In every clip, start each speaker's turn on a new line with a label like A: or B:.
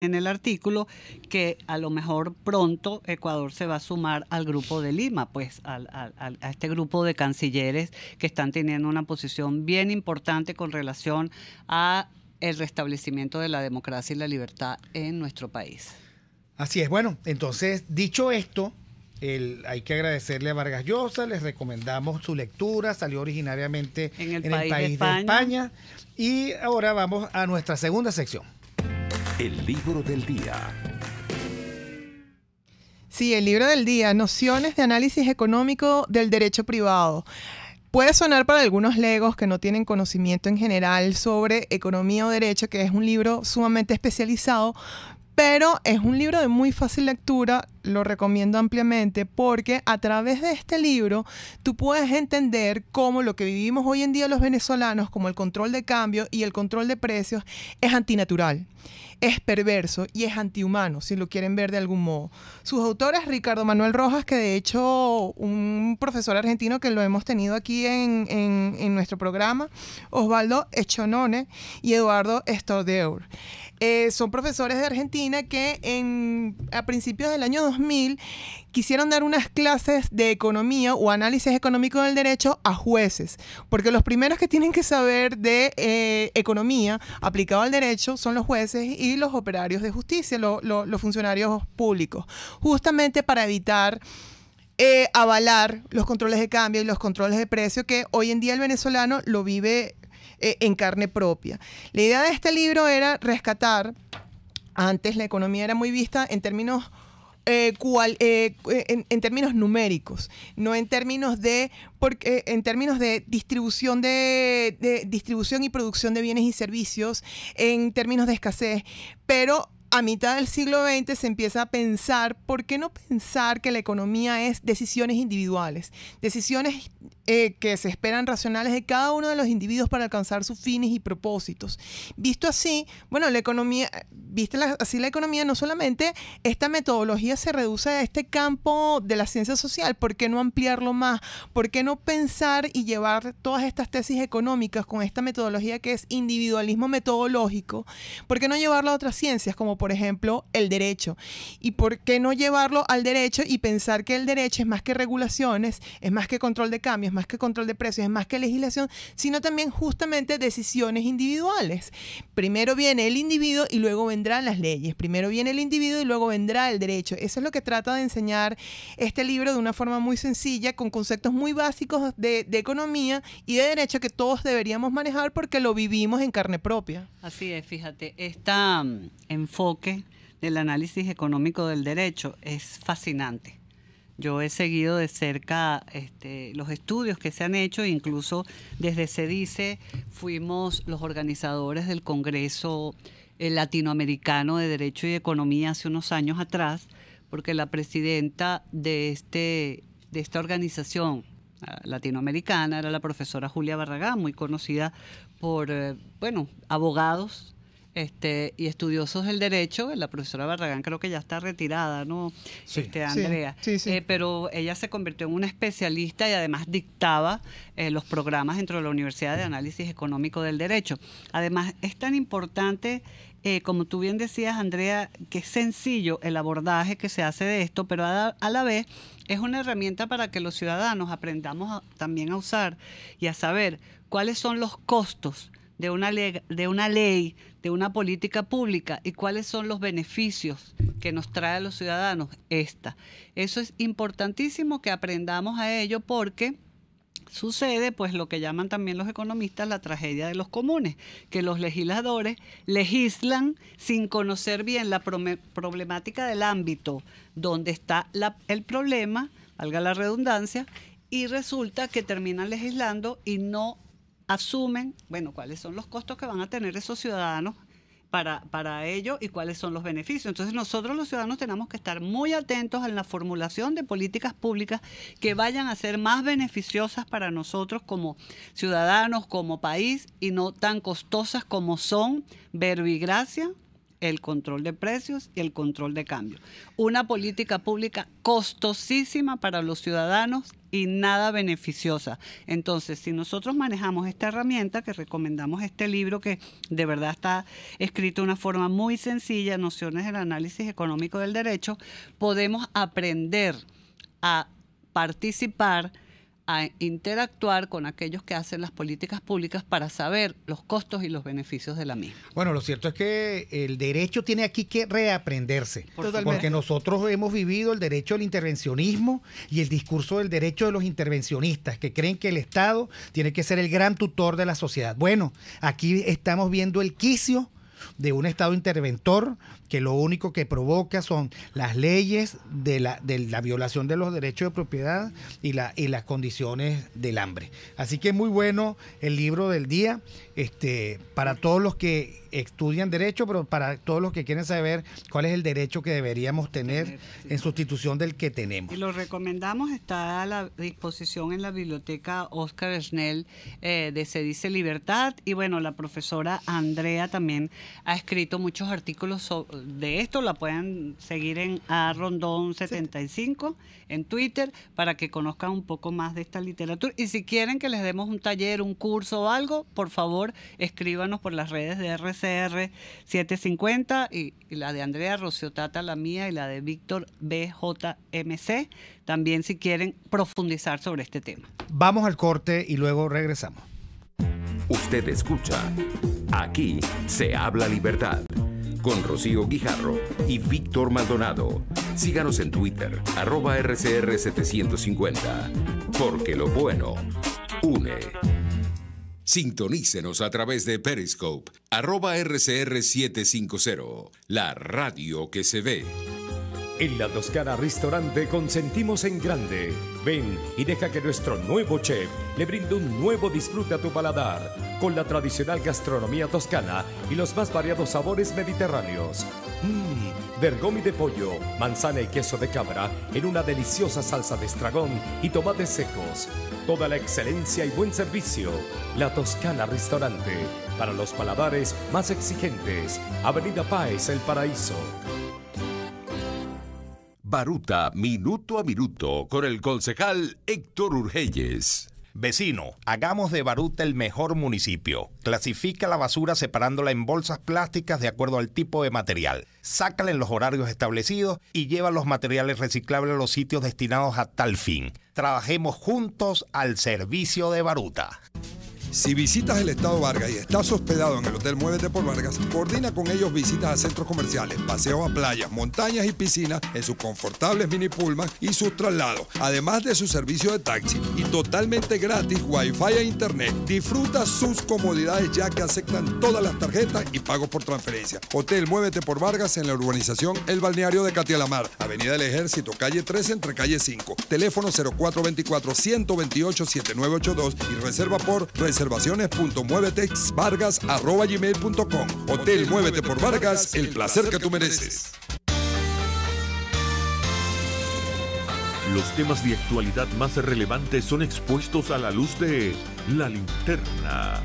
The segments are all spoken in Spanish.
A: en el artículo que a lo mejor pronto Ecuador se va a sumar al Grupo de Lima, pues a este grupo de cancilleres que están teniendo una posición bien importante con relación a el restablecimiento de la democracia y la libertad en nuestro país.
B: Así es. Bueno, entonces, dicho esto, hay que agradecerle a Vargas Llosa, les recomendamos su lectura, salió originariamente
A: En el
B: el
A: país
B: país de España. Y ahora vamos a nuestra segunda sección.
C: El libro del día.
D: Sí, el libro del día, Nociones de análisis económico del derecho privado. Puede sonar para algunos legos que no tienen conocimiento en general sobre economía o derecho, que es un libro sumamente especializado, pero es un libro de muy fácil lectura, lo recomiendo ampliamente porque a través de este libro tú puedes entender cómo lo que vivimos hoy en día los venezolanos, como el control de cambio y el control de precios, es antinatural. Es perverso y es antihumano, si lo quieren ver de algún modo. Sus autores, Ricardo Manuel Rojas, que de hecho un profesor argentino que lo hemos tenido aquí en nuestro programa, Osvaldo Echonone y Eduardo Stordeur. Son profesores de Argentina que a principios del año 2000 quisieron dar unas clases de economía o análisis económico del derecho a jueces, porque los primeros que tienen que saber de economía aplicado al derecho son los jueces y los operarios de justicia, los funcionarios públicos, justamente para evitar avalar los controles de cambio y los controles de precio que hoy en día el venezolano lo vive en carne propia. La idea de este libro era rescatar, antes la economía era muy vista en términos en términos numéricos, no en términos en términos de distribución distribución y producción de bienes y servicios, en términos de escasez, pero a mitad del siglo XX se empieza a pensar, ¿por qué no pensar que la economía es decisiones individuales? Decisiones que se esperan racionales de cada uno de los individuos para alcanzar sus fines y propósitos. Visto así, bueno, la economía, así la economía, no solamente esta metodología se reduce a este campo de la ciencia social, ¿por qué no ampliarlo más? ¿Por qué no pensar y llevar todas estas tesis económicas con esta metodología que es individualismo metodológico? ¿Por qué no llevarlo a otras ciencias, como por ejemplo el derecho? ¿Y por qué no llevarlo al derecho y pensar que el derecho es más que regulaciones, es más que control de cambios, es más que control de precios, es más que legislación, sino también justamente decisiones individuales? Primero viene el individuo y luego vendrán las leyes. Primero viene el individuo y luego vendrá el derecho. Eso es lo que trata de enseñar este libro de una forma muy sencilla, con conceptos muy básicos de economía y de derecho que todos deberíamos manejar porque lo vivimos en carne propia.
A: Así es, fíjate, este enfoque del análisis económico del derecho es fascinante. Yo he seguido de cerca los estudios que se han hecho, incluso desde CEDICE fuimos los organizadores del Congreso Latinoamericano de Derecho y Economía hace unos años atrás, porque la presidenta de esta organización latinoamericana era la profesora Julia Barragán, muy conocida por abogados y estudiosos del derecho. La profesora Barragán creo que ya está retirada, ¿no?
B: Sí.
A: Andrea.
D: Sí.
A: Pero ella se convirtió en una especialista y además dictaba los programas dentro de la Universidad de Análisis Económico del Derecho. Además, es tan importante, como tú bien decías, Andrea, que es sencillo el abordaje que se hace de esto, pero a la vez es una herramienta para que los ciudadanos aprendamos también a usar y a saber cuáles son los costos de una ley, de una política pública y cuáles son los beneficios que nos trae a los ciudadanos esta. Eso es importantísimo que aprendamos a ello, porque sucede pues lo que llaman también los economistas la tragedia de los comunes, que los legisladores legislan sin conocer bien la problemática del ámbito donde está el problema, valga la redundancia, y resulta que terminan legislando y no asumen, cuáles son los costos que van a tener esos ciudadanos para ello y cuáles son los beneficios. Entonces nosotros los ciudadanos tenemos que estar muy atentos en la formulación de políticas públicas que vayan a ser más beneficiosas para nosotros como ciudadanos, como país, y no tan costosas como son verbigracia, el control de precios y el control de cambio. Una política pública costosísima para los ciudadanos y nada beneficiosa. Entonces, si nosotros manejamos esta herramienta, que recomendamos este libro que de verdad está escrito de una forma muy sencilla, Nociones del Análisis Económico del Derecho, podemos aprender a participar, a interactuar con aquellos que hacen las políticas públicas para saber los costos y los beneficios de la misma.
B: Bueno, lo cierto es que el derecho tiene aquí que reaprenderse, porque nosotros hemos vivido el derecho al intervencionismo y el discurso del derecho de los intervencionistas, que creen que el Estado tiene que ser el gran tutor de la sociedad. Bueno, aquí estamos viendo el quicio de un Estado interventor que lo único que provoca son las leyes de la violación de los derechos de propiedad y las condiciones del hambre. Así que muy bueno el libro del día, para todos los que estudian derecho, pero para todos los que quieren saber cuál es el derecho que deberíamos tener en sustitución del que tenemos.
A: Y lo recomendamos, está a la disposición en la biblioteca Oscar Schnell de Se Dice Libertad, y bueno, la profesora Andrea también ha escrito muchos artículos de esto, la pueden seguir en @rondon75 en Twitter para que conozcan un poco más de esta literatura, y si quieren que les demos un taller, un curso o algo, por favor escríbanos por las redes de RCR 750 y la de Andrea Rociotata, la mía, y la de Víctor BJMC, también si quieren profundizar sobre este tema.
B: Vamos al corte y luego regresamos.
C: Usted escucha Aquí se habla libertad con Rocío Guijarro y Víctor Maldonado. Síganos en Twitter, @RCR750, porque lo bueno une. Sintonícenos a través de Periscope, @RCR750, la radio que se ve.
E: En La Toscana Restaurante consentimos en grande. Ven y deja que nuestro nuevo chef le brinde un nuevo disfrute a tu paladar, con la tradicional gastronomía toscana y los más variados sabores mediterráneos. Bergomi de pollo, manzana y queso de cabra en una deliciosa salsa de estragón y tomates secos. Toda la excelencia y buen servicio. La Toscana Restaurante, para los paladares más exigentes. Avenida Páez, El Paraíso.
C: Baruta, minuto a minuto, con el concejal Héctor Urgelles.
F: Vecino, hagamos de Baruta el mejor municipio. Clasifica la basura separándola en bolsas plásticas de acuerdo al tipo de material. Sácala en los horarios establecidos y lleva los materiales reciclables a los sitios destinados a tal fin. Trabajemos juntos al servicio de Baruta.
G: Si visitas el Estado Vargas y estás hospedado en el Hotel Muévete por Vargas, coordina con ellos visitas a centros comerciales, paseos a playas, montañas y piscinas en sus confortables mini pullman y sus traslados, además de su servicio de taxi y totalmente gratis Wi-Fi e Internet. Disfruta sus comodidades ya que aceptan todas las tarjetas y pago por transferencia. Hotel Muévete por Vargas en la urbanización El Balneario de Catialamar, Avenida del Ejército, calle 13 entre calle 5. Teléfono 0424-128-7982 y reserva por reservaciones.muevetexvargas@gmail.com. Hotel Muévete por Vargas, el placer que tú mereces.
H: Los temas de actualidad más relevantes son expuestos a la luz de La Linterna.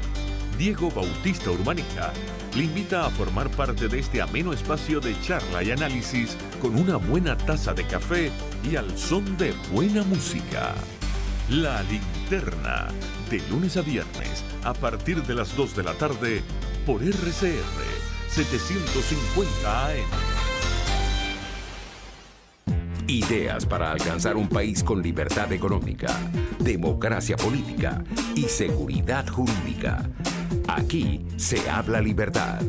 H: Diego Bautista Urbanica le invita a formar parte de este ameno espacio de charla y análisis con una buena taza de café y al son de buena música. La Linterna, de lunes a viernes, a partir de las 2 de la tarde, por RCR 750 AM.
C: Ideas para alcanzar un país con libertad económica, democracia política y seguridad jurídica. Aquí se habla libertad,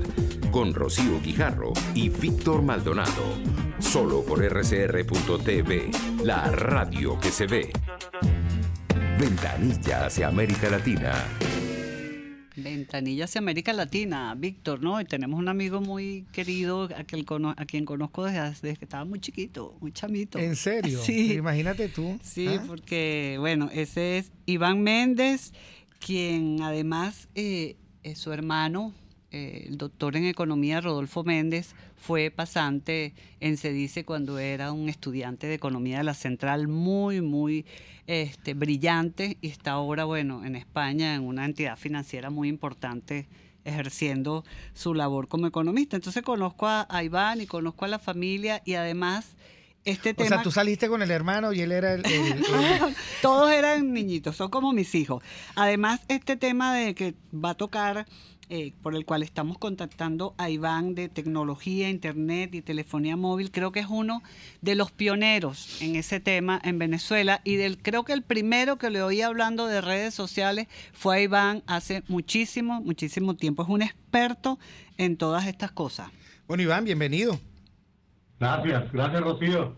C: con Rocío Guijarro y Víctor Maldonado. Solo por RCR.tv, la radio que se ve. Ventanilla hacia América Latina.
A: Ventanilla hacia América Latina, Víctor, ¿no? Y tenemos un amigo muy querido a quien conozco desde que estaba muy chiquito, muy chamito.
B: ¿En serio?
A: Sí.
B: Imagínate tú.
A: Sí, porque, bueno, ese es Iván Méndez, quien además su hermano, el doctor en economía Rodolfo Méndez, fue pasante en CEDICE cuando era un estudiante de economía de la Central, muy brillante, y está ahora, bueno, en España en una entidad financiera muy importante ejerciendo su labor como economista. Entonces conozco a Iván y conozco a la familia, y además este tema...
B: O sea, tú saliste con el hermano y él era el...
A: Todos eran niñitos, son como mis hijos. Además, este tema de que va a tocar... por el cual estamos contactando a Iván, de tecnología, internet y telefonía móvil, creo que es uno de los pioneros en ese tema en Venezuela, y creo que el primero que le oí hablando de redes sociales fue a Iván hace muchísimo tiempo. Es un experto en todas estas cosas.
B: Bueno, Iván, bienvenido.
I: Gracias, Rocío.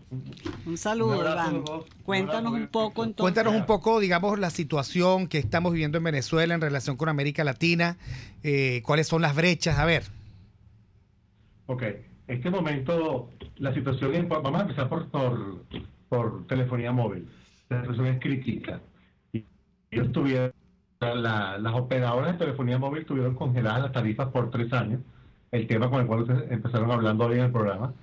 A: Un saludo, Iván. Cuéntanos un poco entonces.
B: Cuéntanos un poco, digamos, la situación que estamos viviendo en Venezuela en relación con América Latina. ¿Cuáles son las brechas? A ver.
I: Ok, en este momento la situación es, vamos a empezar por telefonía móvil. La situación es crítica. Y ellos tuvieron, las operadoras de telefonía móvil tuvieron congeladas las tarifas por 3 años, el tema con el cual ustedes empezaron hablando hoy en el programa.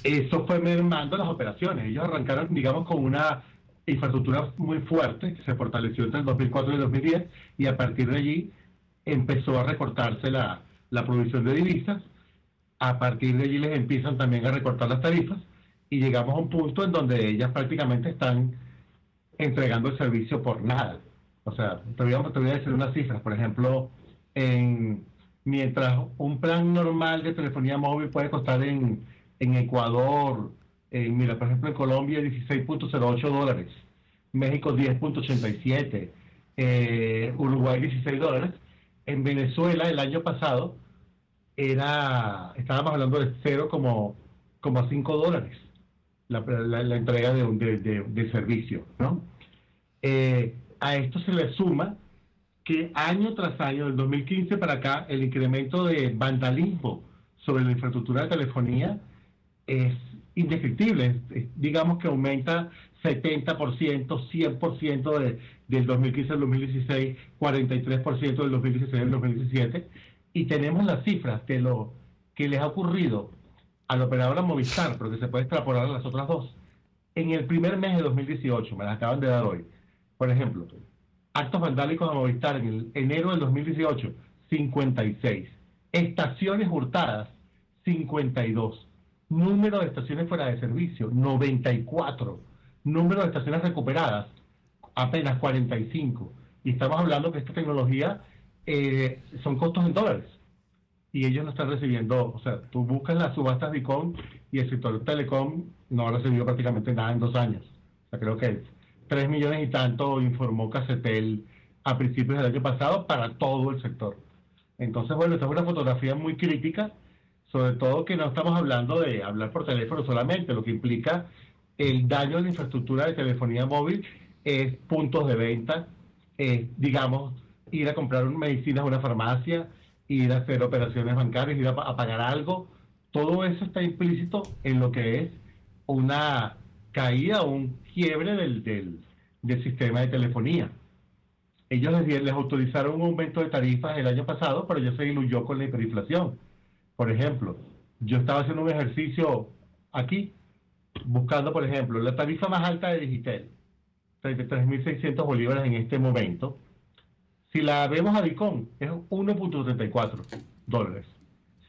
I: Eso fue mermando las operaciones. Ellos arrancaron, digamos, con una infraestructura muy fuerte que se fortaleció entre el 2004 y el 2010, y a partir de allí empezó a recortarse la provisión de divisas. A partir de allí les empiezan también a recortar las tarifas y llegamos a un punto en donde ellas prácticamente están entregando el servicio por nada. O sea, te voy a decir unas cifras. Por ejemplo, mientras un plan normal de telefonía móvil puede costar en Ecuador, mira, por ejemplo, en Colombia $16.08, México $10.87, Uruguay $16. En Venezuela el año pasado estábamos hablando de $0.5 la entrega de servicio, ¿no? A esto se le suma que año tras año, del 2015 para acá, el incremento de vandalismo sobre la infraestructura de telefonía es indescriptible. Digamos que aumenta 70%, 100% del 2015 al 2016, 43% del 2016 al 2017, y tenemos las cifras de lo que les ha ocurrido a la operadora Movistar, pero que se puede extrapolar a las otras dos. En el primer mes de 2018, me las acaban de dar hoy, por ejemplo, actos vandálicos a Movistar en el enero del 2018, 56. Estaciones hurtadas, 52. Número de estaciones fuera de servicio, 94. Número de estaciones recuperadas, apenas 45. Y estamos hablando que esta tecnología son costos en dólares. Y ellos no están recibiendo, o sea, tú buscas las subastas de ICOM y el sector telecom no ha recibido prácticamente nada en 2 años. O sea, creo que 3 millones y tanto informó Cacetel a principios del año pasado para todo el sector. Entonces, bueno, esta es una fotografía muy crítica, sobre todo que no estamos hablando de hablar por teléfono solamente, lo que implica el daño a la infraestructura de telefonía móvil es puntos de venta, digamos, ir a comprar medicinas a una farmacia, ir a hacer operaciones bancarias, ir a pagar algo. Todo eso está implícito en lo que es una caída o un quiebre del sistema de telefonía. Ellos les autorizaron un aumento de tarifas el año pasado, pero ya se diluyó con la hiperinflación. Por ejemplo, yo estaba haciendo un ejercicio aquí, buscando, por ejemplo, la tarifa más alta de Digitel, 33.600 bolívares en este momento. Si la vemos a Dicom, es $1.34.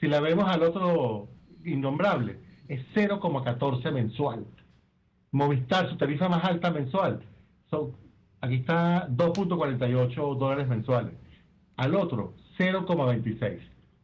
I: Si la vemos al otro innombrable, es 0,14 mensual. Movistar, su tarifa más alta mensual, aquí está $2.48 mensuales. Al otro, 0,26.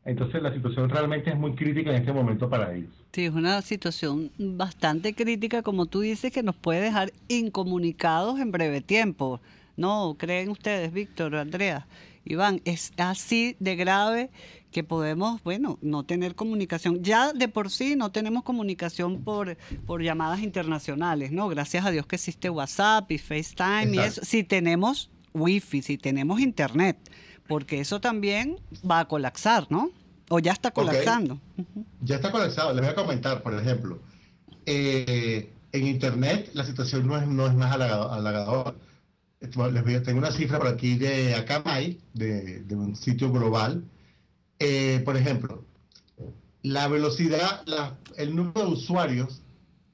I: Entonces la situación realmente es muy crítica en este momento para ellos.
A: Sí, es una situación bastante crítica, como tú dices, que nos puede dejar incomunicados en breve tiempo. ¿No creen ustedes, Víctor, Andrea, Iván? Es así de grave que podemos, bueno, no tener comunicación. Ya de por sí no tenemos comunicación por llamadas internacionales, ¿no? Gracias a Dios que existe WhatsApp y FaceTime. Exacto. Y eso. Si tenemos Wi-Fi, si tenemos Internet, porque eso también va a colapsar, ¿no? O ya está colapsando.
I: Okay. Ya está colapsado. Les voy a comentar, por ejemplo, en Internet la situación no es más halagadora. Tengo una cifra por aquí de Akamai, de un sitio global. Por ejemplo, la velocidad, el número de usuarios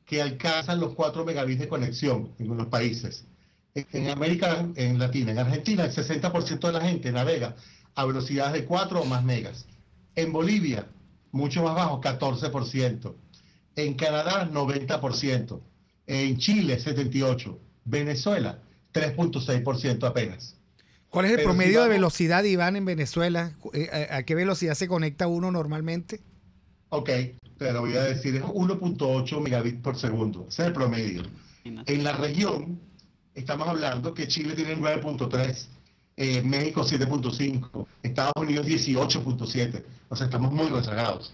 I: que alcanzan los 4 megabits de conexión en los países. En América Latina, en Argentina, el 60% de la gente navega a velocidades de 4 o más megas. En Bolivia, mucho más bajo, 14%. En Canadá, 90%. En Chile, 78%. Venezuela, 3.6% apenas.
B: ¿Cuál es el
I: Pero
B: promedio
I: si
B: de
I: vamos-
B: velocidad, Iván, en Venezuela? ¿A qué velocidad se conecta uno normalmente?
I: Ok, te lo voy a decir, es 1.8 megabits por segundo. Ese es el promedio. En la región, estamos hablando que Chile tiene 9.3, México 7.5, Estados Unidos 18.7. O sea, estamos muy rezagados.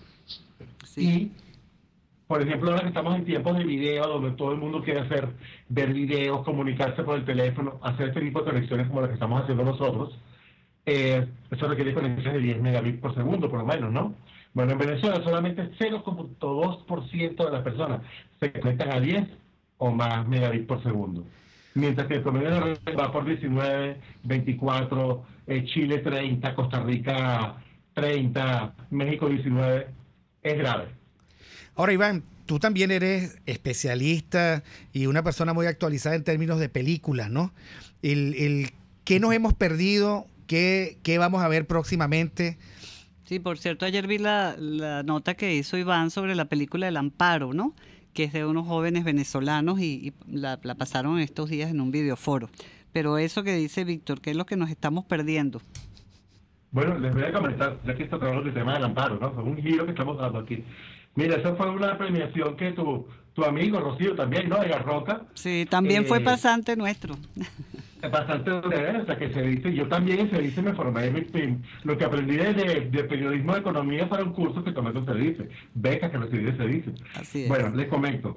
A: Sí.
I: Y, por ejemplo, ahora que estamos en tiempos de video, donde todo el mundo quiere ver videos, comunicarse por el teléfono, hacer este tipo de conexiones como las que estamos haciendo nosotros, eso requiere conexiones de 10 megabits por segundo, por lo menos, ¿no? Bueno, en Venezuela solamente 0.2% de las personas se conectan a 10 o más megabits por segundo. Mientras que el promedio de la red va por 19, 24, Chile 30, Costa Rica 30, México 19. Es grave.
B: Ahora, Iván, tú también eres especialista y una persona muy actualizada en términos de películas, ¿no? ¿Qué nos hemos perdido? ¿Qué vamos a ver próximamente?
A: Sí, por cierto, ayer vi la nota que hizo Iván sobre la película El Amparo, ¿no? Que es de unos jóvenes venezolanos y la pasaron estos días en un videoforo. Pero eso que dice Víctor, ¿qué es lo que nos estamos perdiendo?
I: Bueno, les voy a comentar, ya que está hablando del tema del amparo, ¿no? Fue un giro que estamos dando aquí. Mira, esa fue una premiación que tu amigo Rocío también, ¿no? Edgar Roca.
A: Sí, también fue pasante nuestro.
I: Bastante breve, o sea, que se dice, yo también en Cedice me formé, lo que aprendí de periodismo de economía para un curso que tomé con Cedice, becas que recibí de Cedice.
A: Así es.
I: Bueno, les comento.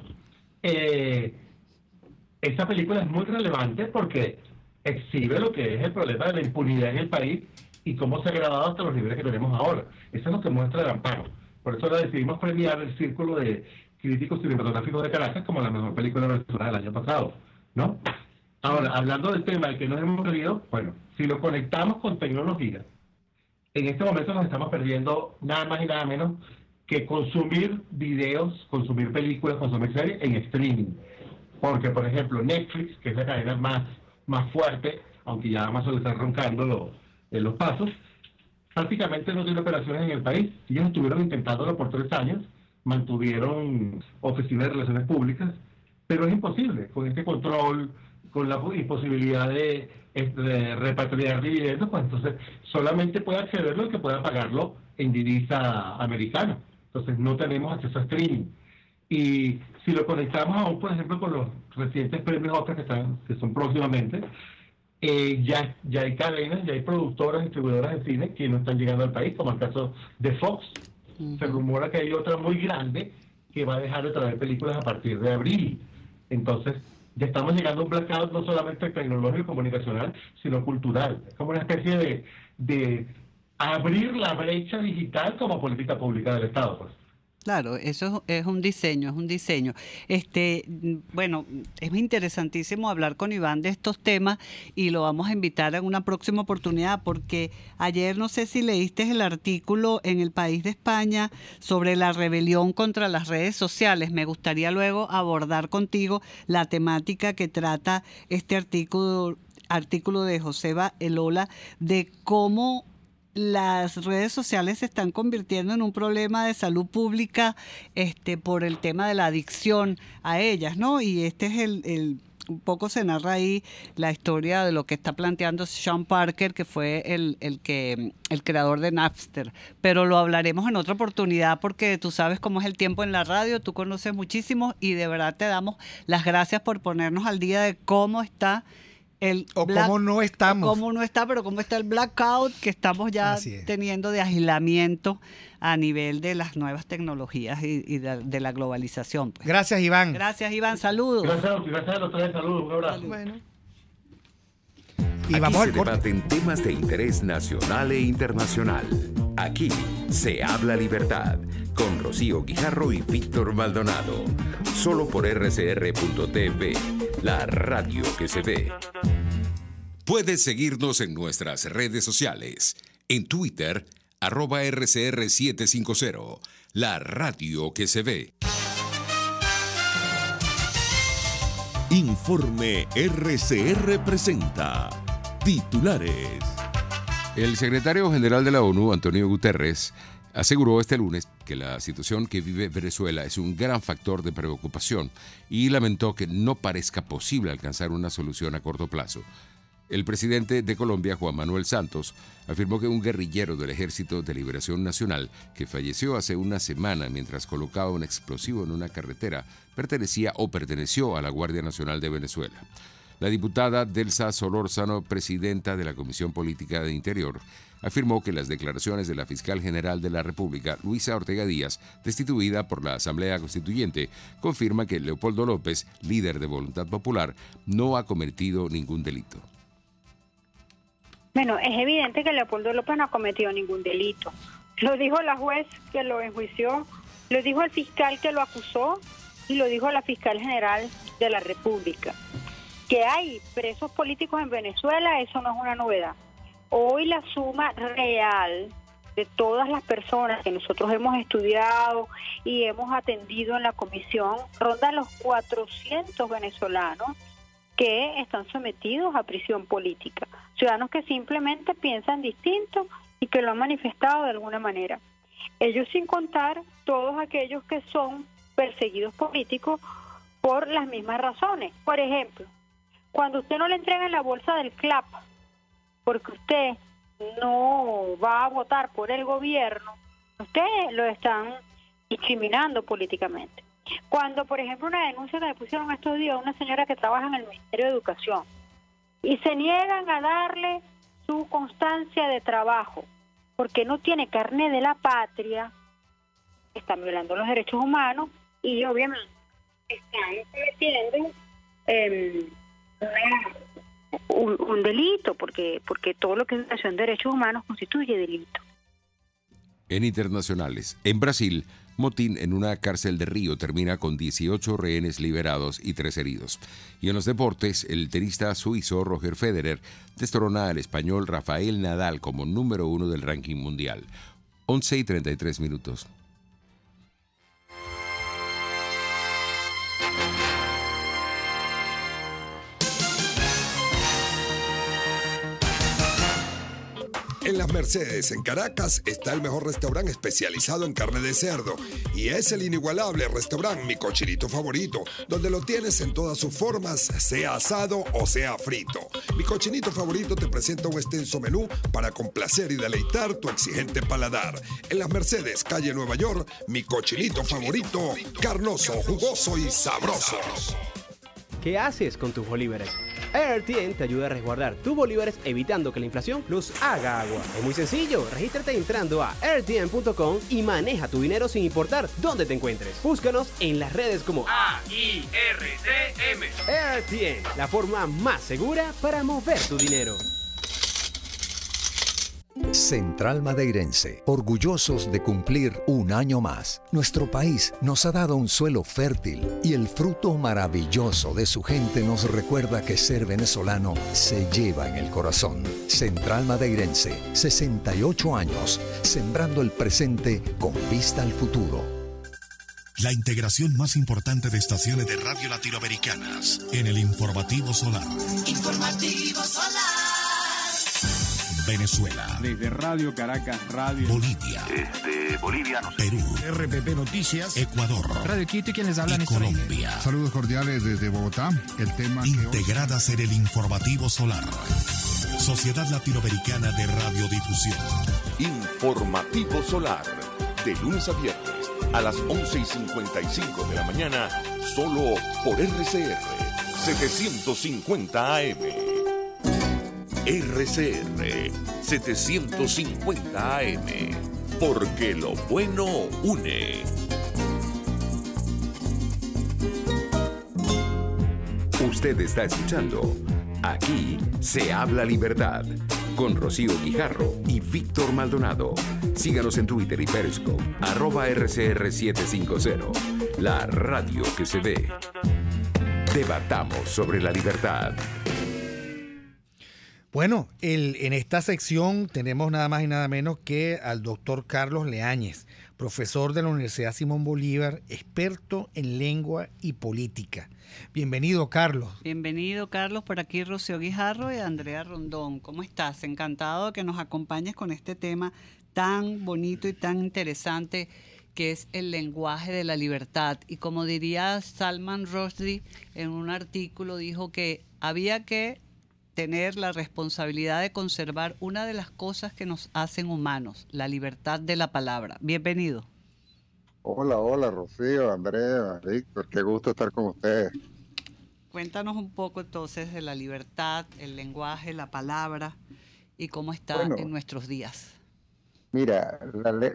I: Esta película es muy relevante porque exhibe lo que es el problema de la impunidad en el país y cómo se ha agravado hasta los niveles que tenemos ahora. Eso es lo que muestra El Amparo. Por eso ahora decidimos premiar el Círculo de Críticos Cinematográficos de Caracas como la mejor película venezolana del año pasado, ¿no? Ahora, hablando del tema del que nos hemos perdido, bueno, si lo conectamos con tecnología, en este momento nos estamos perdiendo nada más y nada menos que consumir videos, consumir películas, consumir series en streaming. Porque, por ejemplo, Netflix, que es la cadena más fuerte, aunque ya Amazon le están roncando los pasos, prácticamente no tiene operaciones en el país. Ellos estuvieron intentándolo por 3 años, mantuvieron oficinas de relaciones públicas, pero es imposible con este control, con la imposibilidad de repatriar dividendos, pues entonces solamente puede accederlo el que pueda pagarlo en divisa americana. Entonces no tenemos acceso a streaming. Y si lo conectamos aún, por ejemplo, con los recientes premios Oscar que son próximamente, ya hay cadenas, ya hay productoras, distribuidoras de cine que no están llegando al país, como el caso de Fox. Se rumora que hay otra muy grande que va a dejar de traer películas a partir de abril. Entonces, ya estamos llegando a un blackout no solamente tecnológico y comunicacional, sino cultural. Es como una especie de abrir la brecha digital como política pública del Estado, pues.
A: Claro, eso es un diseño, es un diseño. Bueno, es interesantísimo hablar con Iván de estos temas y lo vamos a invitar en una próxima oportunidad porque ayer no sé si leíste el artículo en El País de España sobre la rebelión contra las redes sociales. Me gustaría luego abordar contigo la temática que trata este artículo de Joseba Elola de cómo las redes sociales se están convirtiendo en un problema de salud pública por el tema de la adicción a ellas, ¿no? Y este es un poco se narra ahí la historia de lo que está planteando Sean Parker, que fue el creador de Napster. Pero lo hablaremos en otra oportunidad porque tú sabes cómo es el tiempo en la radio, tú conoces muchísimo y de verdad te damos las gracias por ponernos al día de cómo está
B: cómo no estamos.
A: Cómo no está, pero cómo está el blackout que estamos ya teniendo de aislamiento a nivel de las nuevas tecnologías y de la globalización. Pues.
B: Gracias, Iván.
A: Gracias, Iván. Saludos.
I: Gracias a los tres. Saludos. Un abrazo.
D: Bueno.
B: Y
C: Aquí
B: vamos
C: se
B: al corte.
C: debaten temas de interés nacional e internacional. Aquí se habla libertad con Rocío Guijarro y Víctor Maldonado. Solo por rcr.tv, la radio que se ve.
J: Puedes seguirnos en nuestras redes sociales. En Twitter, @RCR750, la radio que se ve.
H: Informe RCR presenta titulares.
K: El secretario general de la ONU, Antonio Guterres, aseguró este lunes que
J: que la situación que vive Venezuela es un gran factor de preocupación y lamentó que no parezca posible alcanzar una solución a corto plazo. El presidente de Colombia, Juan Manuel Santos, afirmó que un guerrillero del Ejército de Liberación Nacional, que falleció hace una semana mientras colocaba un explosivo en una carretera, perteneció a la Guardia Nacional de Venezuela. La diputada Delsa Solórzano, presidenta de la Comisión Política de Interior, afirmó que las declaraciones de la fiscal general de la República, Luisa Ortega Díaz, destituida por la Asamblea Constituyente, confirman que Leopoldo López, líder de Voluntad Popular, no ha cometido ningún delito.
K: Bueno, es evidente que Leopoldo López no ha cometido ningún delito. Lo dijo la juez que lo enjuició, lo dijo el fiscal que lo acusó y lo dijo la fiscal general de la República. Que hay presos políticos en Venezuela, eso no es una novedad. Hoy la suma real de todas las personas que nosotros hemos estudiado y hemos atendido en la comisión ronda los 400 venezolanos que están sometidos a prisión política. Ciudadanos que simplemente piensan distinto y que lo han manifestado de alguna manera. Ellos sin contar todos aquellos que son perseguidos políticos por las mismas razones. Por ejemplo, cuando usted no le entregan la bolsa del CLAP porque usted no va a votar por el gobierno, usted lo están discriminando políticamente. Cuando, por ejemplo, una denuncia que me pusieron estos días, una señora que trabaja en el Ministerio de Educación, y se niegan a darle su constancia de trabajo porque no tiene carné de la patria, están violando los derechos humanos y obviamente están cometiendo un delito porque todo lo que es violación de derechos humanos constituye delito.
J: En internacionales, en Brasil, motín en una cárcel de Río termina con 18 rehenes liberados y 3 heridos. Y en los deportes, el tenista suizo Roger Federer destrona al español Rafael Nadal como número 1 del ranking mundial. 11:33.
G: En Las Mercedes, en Caracas, está el mejor restaurante especializado en carne de cerdo. Y es el inigualable restaurante Mi Cochinito Favorito, donde lo tienes en todas sus formas, sea asado o sea frito. Mi Cochinito Favorito te presenta un extenso menú para complacer y deleitar tu exigente paladar. En Las Mercedes, calle Nueva York, Mi Cochinito Favorito, carnoso, jugoso y sabroso.
L: ¿Qué haces con tus bolívares? AirTM te ayuda a resguardar tus bolívares evitando que la inflación los haga agua. Es muy sencillo, regístrate entrando a airtm.com y maneja tu dinero sin importar dónde te encuentres. Búscanos en las redes como AIRTM. AirTM, la forma más segura para mover tu dinero.
M: Central Madeirense, orgullosos de cumplir un año más. Nuestro país nos ha dado un suelo fértil y el fruto maravilloso de su gente nos recuerda que ser venezolano se lleva en el corazón. Central Madeirense, 68 años, sembrando el presente con vista al futuro.
N: La integración más importante de estaciones de radio latinoamericanas en el Informativo Solar.
O: Informativo Solar.
N: Venezuela.
P: Desde Radio Caracas, Radio
N: Bolivia.
P: Bolivia, no sé.
N: Perú.
P: RPP Noticias.
N: Ecuador.
P: Radio Quito y quienes hablan
N: y Colombia.
P: Saludos cordiales desde Bogotá. El tema
N: integradas en el Informativo Solar. Sociedad Latinoamericana de Radiodifusión.
C: Informativo Solar. De lunes a viernes a las 11:55 de la mañana. Solo por RCR 750 AM. RCR 750 AM, porque lo bueno une. Usted está escuchando Aquí se habla libertad, con Rocío Guijarro y Víctor Maldonado. Síganos en Twitter y Periscope, @RCR750, la radio que se ve. Debatamos sobre la libertad.
B: Bueno, en esta sección tenemos nada más y nada menos que al doctor Carlos Leáñez, profesor de la Universidad Simón Bolívar, experto en lengua y política. Bienvenido, Carlos.
A: Bienvenido, Carlos. Por aquí Rocío Guijarro y Andrea Rondón. ¿Cómo estás? Encantado de que nos acompañes con este tema tan bonito y tan interesante que es el lenguaje de la libertad. Y como diría Salman Rushdie en un artículo, dijo que había que tener la responsabilidad de conservar una de las cosas que nos hacen humanos, la libertad de la palabra. Bienvenido.
Q: Hola, Rocío, Andrea, Víctor, qué gusto estar con ustedes.
A: Cuéntanos un poco entonces de la libertad, el lenguaje, la palabra y cómo está en nuestros días.
Q: Mira,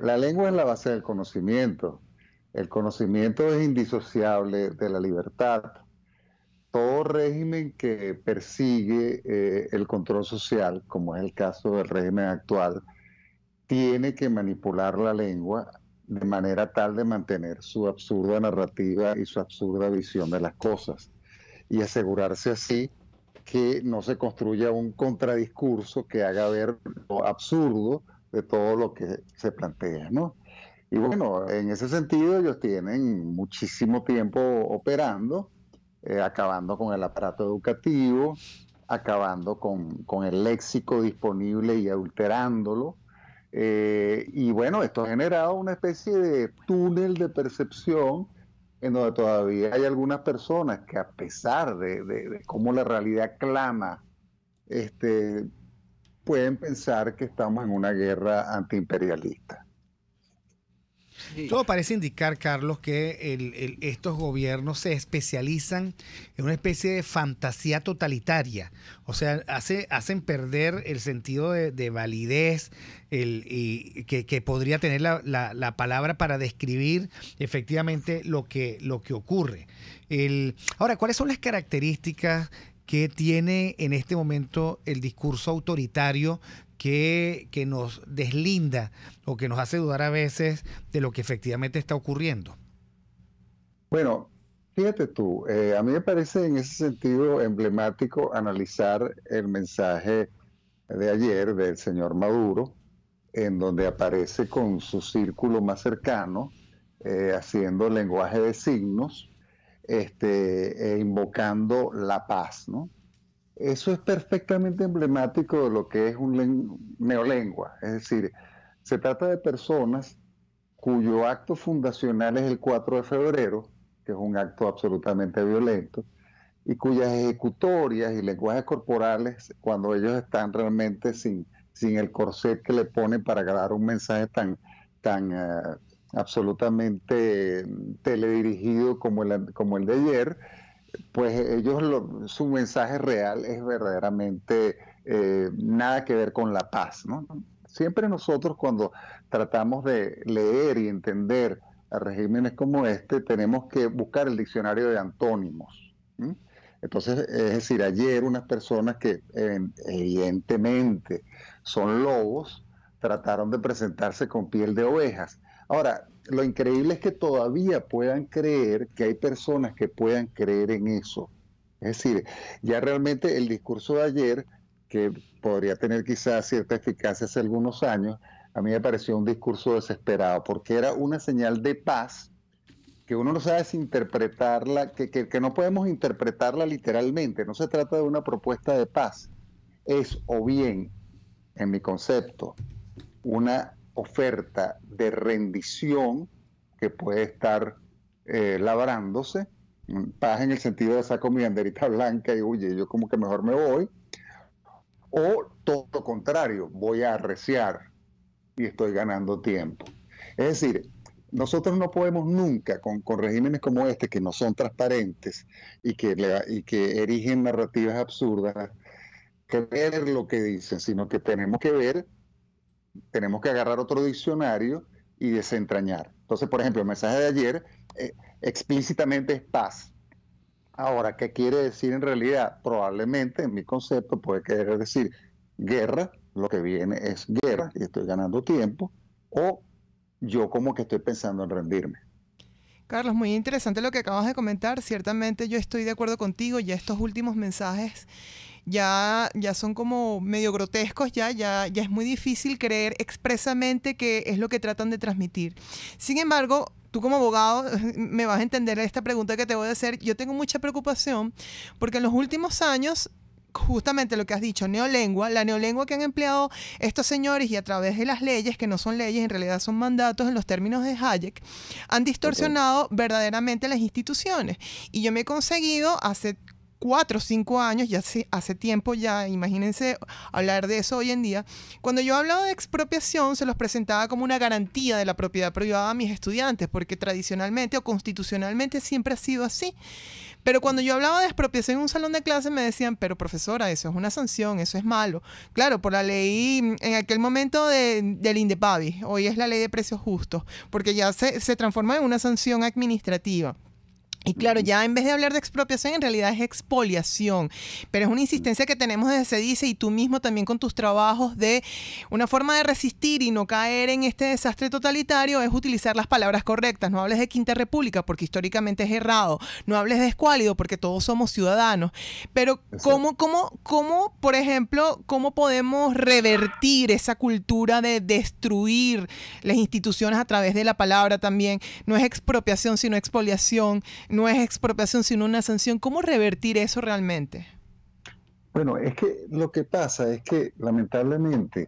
Q: la lengua es la base del conocimiento. El conocimiento es indisociable de la libertad. Todo régimen que persigue el control social, como es el caso del régimen actual, tiene que manipular la lengua de manera tal de mantener su absurda narrativa y su absurda visión de las cosas, y asegurarse así que no se construya un contradiscurso que haga ver lo absurdo de todo lo que se plantea, ¿no? Y bueno, en ese sentido ellos tienen muchísimo tiempo operando, acabando con el aparato educativo, acabando con el léxico disponible y adulterándolo. Y bueno, esto ha generado una especie de túnel de percepción en donde todavía hay algunas personas que, a pesar de cómo la realidad clama, pueden pensar que estamos en una guerra antiimperialista.
B: Sí. Todo parece indicar, Carlos, que estos gobiernos se especializan en una especie de fantasía totalitaria. O sea, hacen perder el sentido de validez que podría tener la palabra para describir efectivamente lo que ocurre. Ahora, ¿cuáles son las características que tiene en este momento el discurso autoritario que nos deslinda o que nos hace dudar a veces de lo que efectivamente está ocurriendo?
Q: Bueno, fíjate tú, a mí me parece en ese sentido emblemático analizar el mensaje de ayer del señor Maduro, en donde aparece con su círculo más cercano, haciendo lenguaje de signos, invocando la paz, ¿no? Eso es perfectamente emblemático de lo que es un neolengua. Es decir, se trata de personas cuyo acto fundacional es el 4 de febrero, que es un acto absolutamente violento, y cuyas ejecutorias y lenguajes corporales, cuando ellos están realmente sin el corset que le ponen para dar un mensaje tan absolutamente teledirigido como el de ayer, pues ellos su mensaje real es verdaderamente nada que ver con la paz, ¿no? Siempre nosotros, cuando tratamos de leer y entender a regímenes como este, tenemos que buscar el diccionario de antónimos, ¿sí? Entonces, es decir, ayer unas personas que evidentemente son lobos trataron de presentarse con piel de ovejas. Ahora, lo increíble es que todavía puedan creer, que hay personas que puedan creer en eso. Es decir, ya realmente el discurso de ayer, que podría tener quizás cierta eficacia hace algunos años, a mí me pareció un discurso desesperado, porque era una señal de paz que uno no sabe si interpretarla, que no podemos interpretarla literalmente. No se trata de una propuesta de paz. Es o bien, en mi concepto, una oferta de rendición que puede estar labrándose, paz en el sentido de saco mi banderita blanca y huye, yo como que mejor me voy, o todo lo contrario, voy a arreciar y estoy ganando tiempo. Es decir, nosotros no podemos nunca, con regímenes como este, que no son transparentes y que erigen narrativas absurdas, creer lo que dicen, sino que tenemos que agarrar otro diccionario y desentrañar. Entonces, por ejemplo, el mensaje de ayer explícitamente es paz. Ahora, ¿qué quiere decir en realidad? Probablemente, en mi concepto, puede querer decir guerra, lo que viene es guerra y estoy ganando tiempo, o yo como que estoy pensando en rendirme.
D: Carlos, muy interesante lo que acabas de comentar. Ciertamente yo estoy de acuerdo contigo. Ya estos últimos mensajes ya son como medio grotescos, ya es muy difícil creer expresamente que es lo que tratan de transmitir. Sin embargo, tú como abogado me vas a entender esta pregunta que te voy a hacer. Yo tengo mucha preocupación porque en los últimos años, justamente lo que has dicho, neolengua, la neolengua que han empleado estos señores y a través de las leyes, que no son leyes, en realidad son mandatos en los términos de Hayek, han distorsionado verdaderamente las instituciones. Y yo me he conseguido hace 4 o 5 años, ya hace tiempo ya, imagínense hablar de eso hoy en día, cuando yo hablaba de expropiación se los presentaba como una garantía de la propiedad privada a mis estudiantes, porque tradicionalmente o constitucionalmente siempre ha sido así. Pero cuando yo hablaba de expropiación en un salón de clase me decían, pero profesora, eso es una sanción, eso es malo. Claro, por la ley en aquel momento del INDEPAVI, hoy es la ley de precios justos, porque ya se transforma en una sanción administrativa. Y claro, ya en vez de hablar de expropiación, en realidad es expoliación. Pero es una insistencia que tenemos desde CEDICE y tú mismo también con tus trabajos de una forma de resistir y no caer en este desastre totalitario es utilizar las palabras correctas. No hables de Quinta República porque históricamente es errado. No hables de escuálido porque todos somos ciudadanos. Pero ¿cómo, por ejemplo, cómo podemos revertir esa cultura de destruir las instituciones a través de la palabra también? No es expropiación, sino expoliación. No es expropiación, sino una sanción. ¿Cómo revertir eso realmente?
Q: Bueno, es que lo que pasa es que, lamentablemente,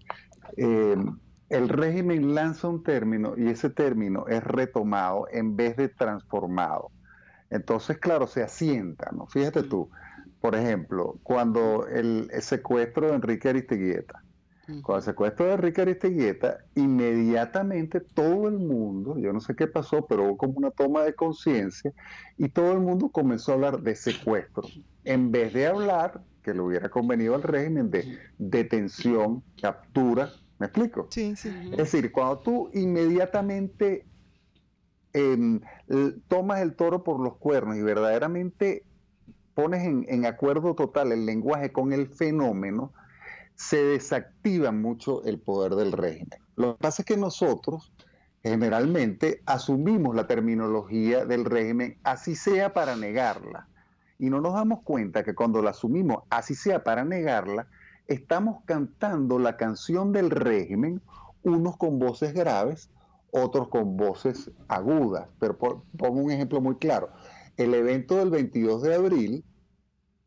Q: el régimen lanza un término y ese término es retomado en vez de transformado. Entonces, claro, se asienta, ¿no? Fíjate tú, por ejemplo, cuando el secuestro de Enrique Aristeguieta, con el secuestro de Enrique Aristeguieta, inmediatamente todo el mundo, yo no sé qué pasó, pero hubo como una toma de conciencia y todo el mundo comenzó a hablar de secuestro, en vez de hablar, que le hubiera convenido al régimen, de detención, captura. ¿Me explico?
D: Sí, sí.
Q: Es decir, cuando tú inmediatamente tomas el toro por los cuernos y verdaderamente pones en acuerdo total el lenguaje con el fenómeno, se desactiva mucho el poder del régimen. Lo que pasa es que nosotros generalmente asumimos la terminología del régimen, así sea para negarla, y no nos damos cuenta que cuando la asumimos, así sea para negarla, estamos cantando la canción del régimen, unos con voces graves, otros con voces agudas. Pero pongo un ejemplo muy claro. El evento del 22 de abril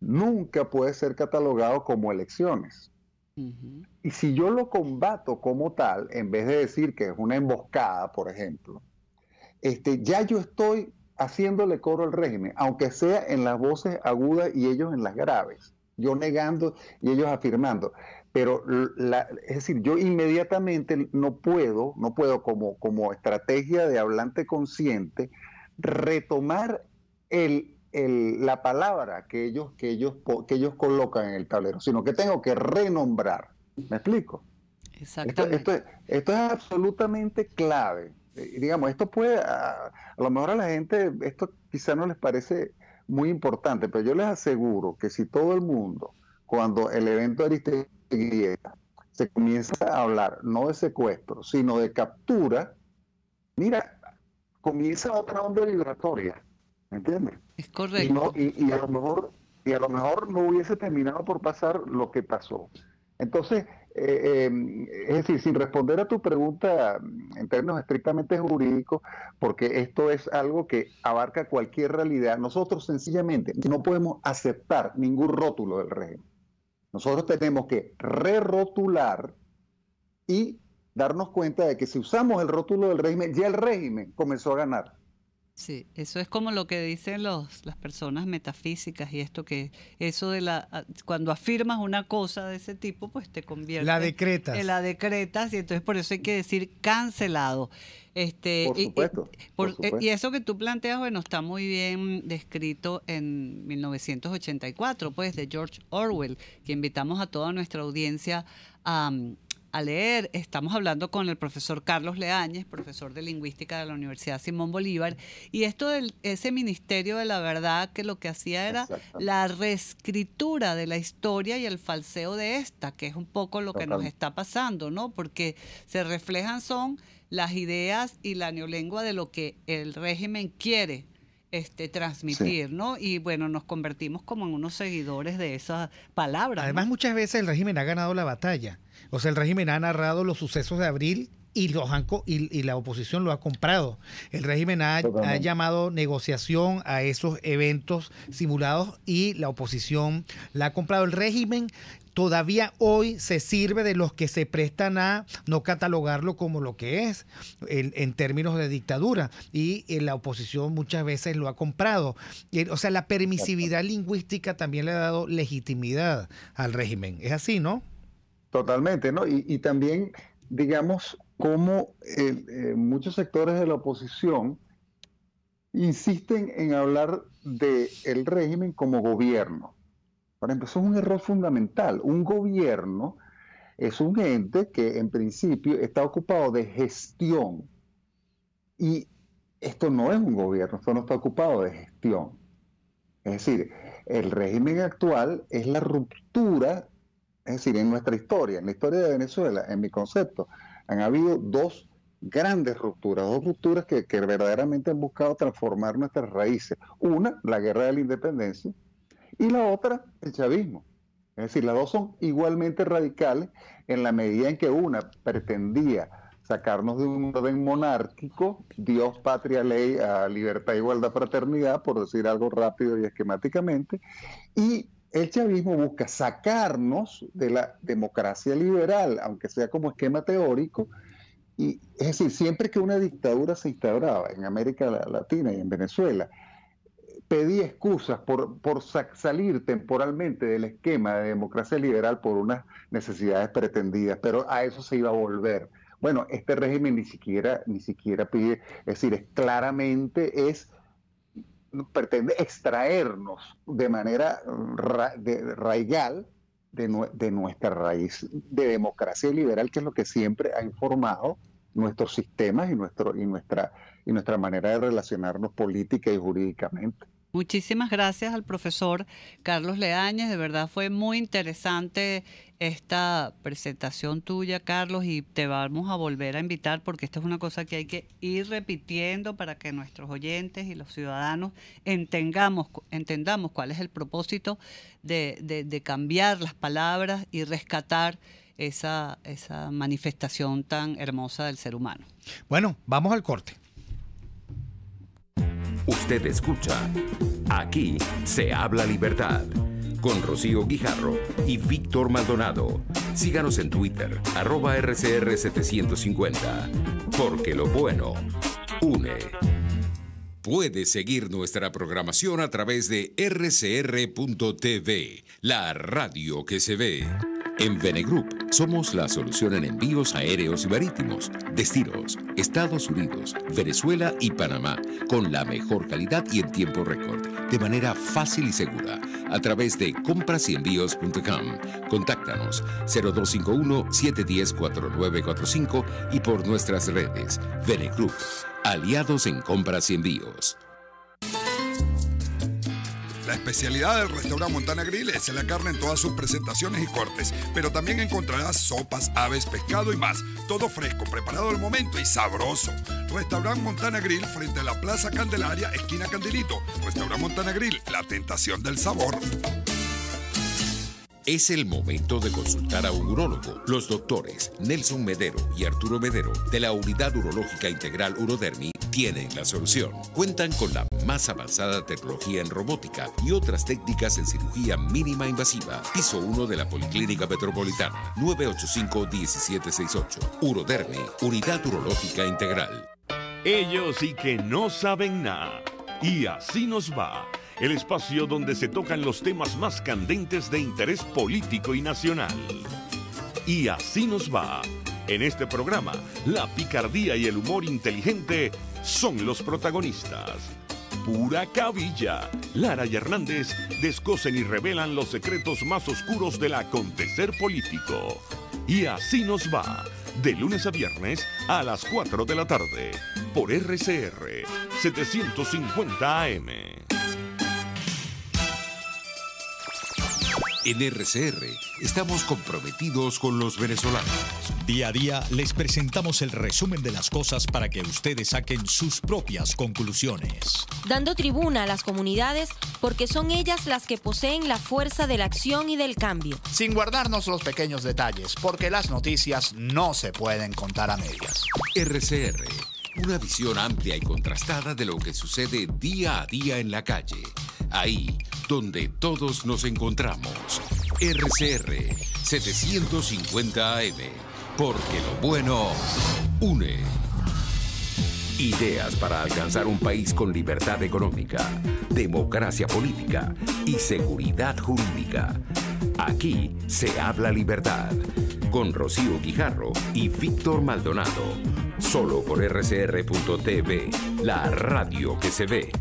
Q: nunca puede ser catalogado como elecciones. Y si yo lo combato como tal, en vez de decir que es una emboscada, por ejemplo, ya yo estoy haciéndole coro al régimen, aunque sea en las voces agudas y ellos en las graves, yo negando y ellos afirmando. Pero, es decir, yo inmediatamente no puedo como estrategia de hablante consciente, retomar la palabra que ellos colocan en el tablero, sino que tengo que renombrar. ¿Me explico?
A: Exactamente.
Q: Esto es absolutamente clave. Digamos, esto puede, a lo mejor a la gente, esto quizá no les parece muy importante, pero yo les aseguro que si todo el mundo, cuando el evento de Aristeguieta se comienza a hablar no de secuestro, sino de captura, mira, comienza otra onda vibratoria. ¿Me entiendes?
A: Es correcto.
Q: Y a lo mejor no hubiese terminado por pasar lo que pasó. Entonces, es decir, sin responder a tu pregunta en términos estrictamente jurídicos, porque esto es algo que abarca cualquier realidad, nosotros sencillamente no podemos aceptar ningún rótulo del régimen. Nosotros tenemos que re-rotular y darnos cuenta de que si usamos el rótulo del régimen, ya el régimen comenzó a ganar.
A: Sí, eso es como lo que dicen las personas metafísicas y esto que eso de cuando afirmas una cosa de ese tipo, pues te convierte
B: la decretas.
A: La decretas y entonces por eso hay que decir cancelado.
Q: Por supuesto.
A: Y eso que tú planteas, bueno, está muy bien descrito en 1984, pues, de George Orwell, que invitamos a toda nuestra audiencia a leer. Estamos hablando con el profesor Carlos Leáñez, profesor de Lingüística de la Universidad Simón Bolívar, y esto de ese Ministerio de la Verdad que lo que hacía era la reescritura de la historia y el falseo de esta, que es un poco lo que nos está pasando, ¿no? Porque se reflejan son las ideas y la neolengua de lo que el régimen quiere transmitir, ¿no? Y bueno, nos convertimos como en unos seguidores de esas palabras.
B: Además, muchas veces el régimen ha ganado la batalla. O sea, el régimen ha narrado los sucesos de abril y la oposición lo ha comprado. El régimen ha llamado negociación a esos eventos simulados y la oposición la ha comprado. El régimen todavía hoy se sirve de los que se prestan a no catalogarlo como lo que es en términos de dictadura, y la oposición muchas veces lo ha comprado. O sea, la permisividad lingüística también le ha dado legitimidad al régimen. Es así, ¿no?
Q: Totalmente, ¿no? Y también, digamos, como muchos sectores de la oposición insisten en hablar del régimen como gobierno. Por ejemplo, eso es un error fundamental. Un gobierno es un ente que en principio está ocupado de gestión. Y esto no es un gobierno, esto no está ocupado de gestión. Es decir, el régimen actual es la ruptura, es decir, en nuestra historia, en la historia de Venezuela, en mi concepto, han habido dos grandes rupturas, dos rupturas que verdaderamente han buscado transformar nuestras raíces. Una, la guerra de la independencia, y la otra, el chavismo. Es decir, las dos son igualmente radicales en la medida en que una pretendía sacarnos de un orden monárquico, Dios, patria, ley, a libertad, igualdad, fraternidad, por decir algo rápido y esquemáticamente, y el chavismo busca sacarnos de la democracia liberal, aunque sea como esquema teórico, y es decir, siempre que una dictadura se instauraba en América Latina y en Venezuela, pedía excusas por salir temporalmente del esquema de democracia liberal por unas necesidades pretendidas, pero a eso se iba a volver. Bueno, este régimen ni siquiera pide, es decir, pretende extraernos de manera raigal de nuestra raíz de democracia liberal, que es lo que siempre ha informado nuestros sistemas y nuestra manera de relacionarnos política y jurídicamente.
A: Muchísimas gracias al profesor Carlos Leañez. De verdad fue muy interesante esta presentación tuya, Carlos, y te vamos a volver a invitar porque esta es una cosa que hay que ir repitiendo para que nuestros oyentes y los ciudadanos entendamos cuál es el propósito de cambiar las palabras y rescatar esa manifestación tan hermosa del ser humano.
B: Bueno, vamos al corte.
C: Usted escucha Aquí se habla libertad con Rocío Guijarro y Víctor Maldonado. Síganos en Twitter, @RCR750. Porque lo bueno une.
J: Puedes seguir nuestra programación a través de rcr.tv, la radio que se ve. En Venegroup somos la solución en envíos aéreos y marítimos, destinos, Estados Unidos, Venezuela y Panamá, con la mejor calidad y en tiempo récord, de manera fácil y segura, a través de comprasenvíos.com. Contáctanos 0251-710-4945 y por nuestras redes. Venegroup, aliados en compras y envíos.
G: La especialidad del restaurante Montana Grill es la carne en todas sus presentaciones y cortes, pero también encontrarás sopas, aves, pescado y más. Todo fresco, preparado al momento y sabroso. Restaurante Montana Grill frente a la Plaza Candelaria, esquina Candelito. Restaurante Montana Grill, la tentación del sabor.
J: Es el momento de consultar a un urólogo. Los doctores Nelson Medero y Arturo Medero de la Unidad Urológica Integral Urodermi tienen la solución. Cuentan con la más avanzada tecnología en robótica y otras técnicas en cirugía mínima invasiva. Piso 1 de la Policlínica Metropolitana, 985-1768. Urodermi, Unidad Urológica Integral.
H: Ellos sí que no saben nada. Y así nos va. El espacio donde se tocan los temas más candentes de interés político y nacional. Y así nos va. En este programa, la picardía y el humor inteligente son los protagonistas. Pura cabilla. Lara y Hernández descosen y revelan los secretos más oscuros del acontecer político. Y así nos va. De lunes a viernes a las 4 de la tarde. Por RCR 750 AM.
J: En RCR
H: Estamos comprometidos con los venezolanos.
R: Día a día les presentamos el resumen de las cosas para que ustedes saquen sus propias conclusiones.
S: Dando tribuna a las comunidades porque son ellas las que poseen la fuerza de la acción y del cambio.
T: Sin guardarnos los pequeños detalles, porque las noticias no se pueden contar a medias.
J: RCR, una visión amplia y contrastada de lo que sucede día a día en la calle. Ahí donde todos nos encontramos. RCR 750 AM, porque lo bueno une.
C: Ideas para alcanzar un país con libertad económica, democracia política y seguridad jurídica. Aquí se habla libertad. Con Rocío Guijarro y Víctor Maldonado. Solo por rcr.tv, la radio que se ve.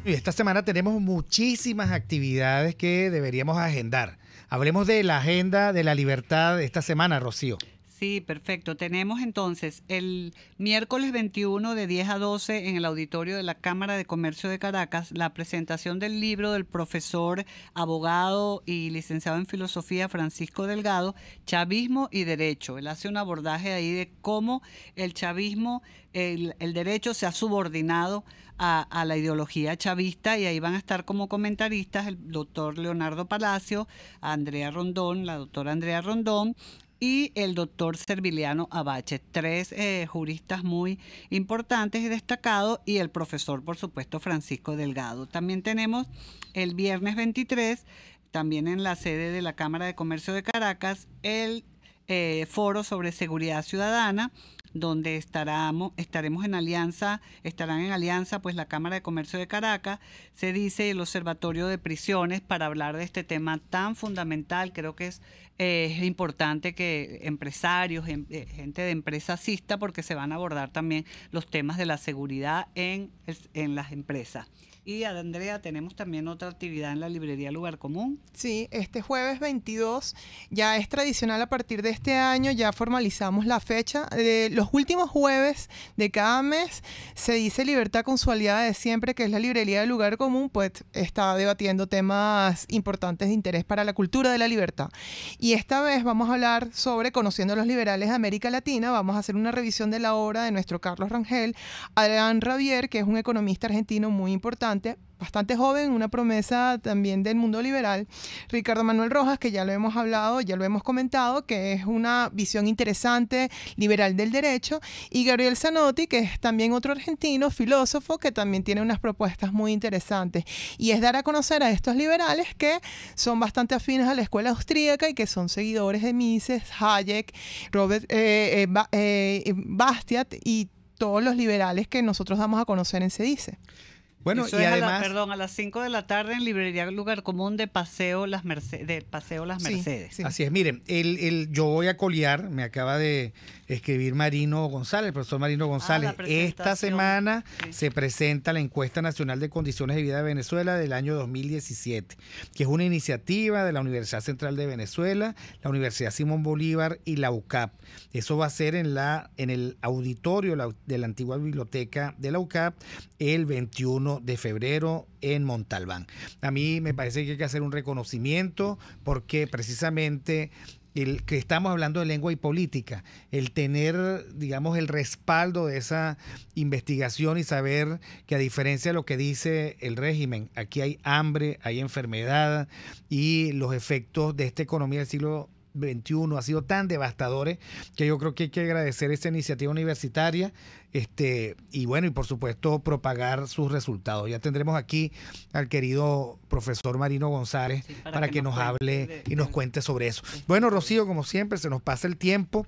B: Y esta semana tenemos muchísimas actividades que deberíamos agendar. Hablemos de la agenda de la libertad esta semana, Rocío.
A: Sí, perfecto. Tenemos entonces el miércoles 21 de 10 a 12 en el auditorio de la Cámara de Comercio de Caracas la presentación del libro del profesor, abogado y licenciado en filosofía Francisco Delgado, Chavismo y Derecho. Él hace un abordaje ahí de cómo el chavismo, el derecho se ha subordinado a la ideología chavista, y ahí van a estar como comentaristas el doctor Leonardo Palacio, Andrea Rondón, la doctora Andrea Rondón, y el doctor Serviliano Abache, tres juristas muy importantes y destacados, y el profesor, por supuesto, Francisco Delgado. También tenemos el viernes 23, también en la sede de la Cámara de Comercio de Caracas, el foro sobre seguridad ciudadana, donde estarán en alianza pues la Cámara de Comercio de Caracas, se dice el Observatorio de Prisiones, para hablar de este tema tan fundamental. Creo que es importante que empresarios, gente de empresa asista, porque se van a abordar también los temas de la seguridad en las empresas. Y Andrea, tenemos también otra actividad en la librería Lugar Común.
D: Sí, este jueves 22 ya es tradicional. A partir de este año ya formalizamos la fecha. Los últimos jueves de cada mes se dice Libertad con su aliada de siempre, que es la librería del Lugar Común, pues está debatiendo temas importantes de interés para la cultura de la libertad. Y esta vez vamos a hablar sobre Conociendo a los liberales de América Latina. Vamos a hacer una revisión de la obra de nuestro Carlos Rangel, Adrián Rabier, que es un economista argentino muy importante, bastante joven, una promesa también del mundo liberal. Ricardo Manuel Rojas, que ya lo hemos hablado, ya lo hemos comentado, que es una visión interesante, liberal del derecho. Y Gabriel Zanotti, que es también otro argentino, filósofo, que también tiene unas propuestas muy interesantes. Y es dar a conocer a estos liberales que son bastante afines a la escuela austríaca y que son seguidores de Mises, Hayek, Robert Bastiat y todos los liberales que nosotros damos a conocer en CEDICE.
B: Bueno,
A: eso
B: y
A: es
B: además,
A: a las 5 de la tarde en librería Lugar Común de Paseo Las Mercedes.
B: Sí. Así es, miren, yo voy a colear, me acaba de escribir Marino González, el profesor Marino González. Esta semana se presenta la Encuesta Nacional de Condiciones de Vida de Venezuela del año 2017, que es una iniciativa de la Universidad Central de Venezuela, la Universidad Simón Bolívar y la UCAP. Eso va a ser en el auditorio de la antigua biblioteca de la UCAP el 21 de febrero en Montalbán. A mí me parece que hay que hacer un reconocimiento, porque precisamente el que estamos hablando de lengua y política, el tener, digamos, el respaldo de esa investigación y saber que, a diferencia de lo que dice el régimen, aquí hay hambre, hay enfermedad, y los efectos de esta economía del siglo XXI ha sido tan devastadores que yo creo que hay que agradecer esta iniciativa universitaria, y bueno, y por supuesto propagar sus resultados. Ya tendremos aquí al querido profesor Marino González, para que nos hable y nos cuente sobre eso. Bueno, Rocío, como siempre, se nos pasa el tiempo.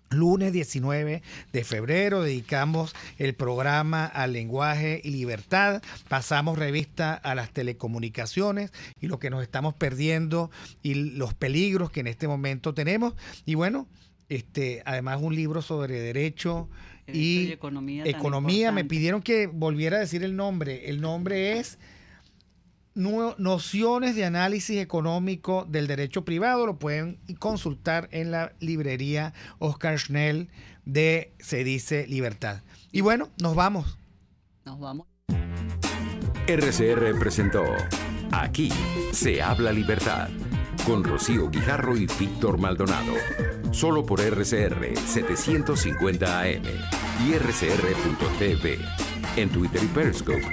B: Lunes 19 de febrero dedicamos el programa al lenguaje y libertad. Pasamos revista a las telecomunicaciones y lo que nos estamos perdiendo y los peligros que en este momento tenemos. Y bueno, además un libro sobre derecho y economía. Me pidieron que volviera a decir el nombre. El nombre es Nociones de análisis económico del derecho privado. Lo pueden consultar en la librería Oscar Schnell de CEDICE Libertad. Y bueno, nos vamos.
C: RCR presentó Aquí se habla libertad. con Rocío Guijarro y Víctor Maldonado. Solo por RCR 750 AM y rcr.tv. En Twitter y Periscope,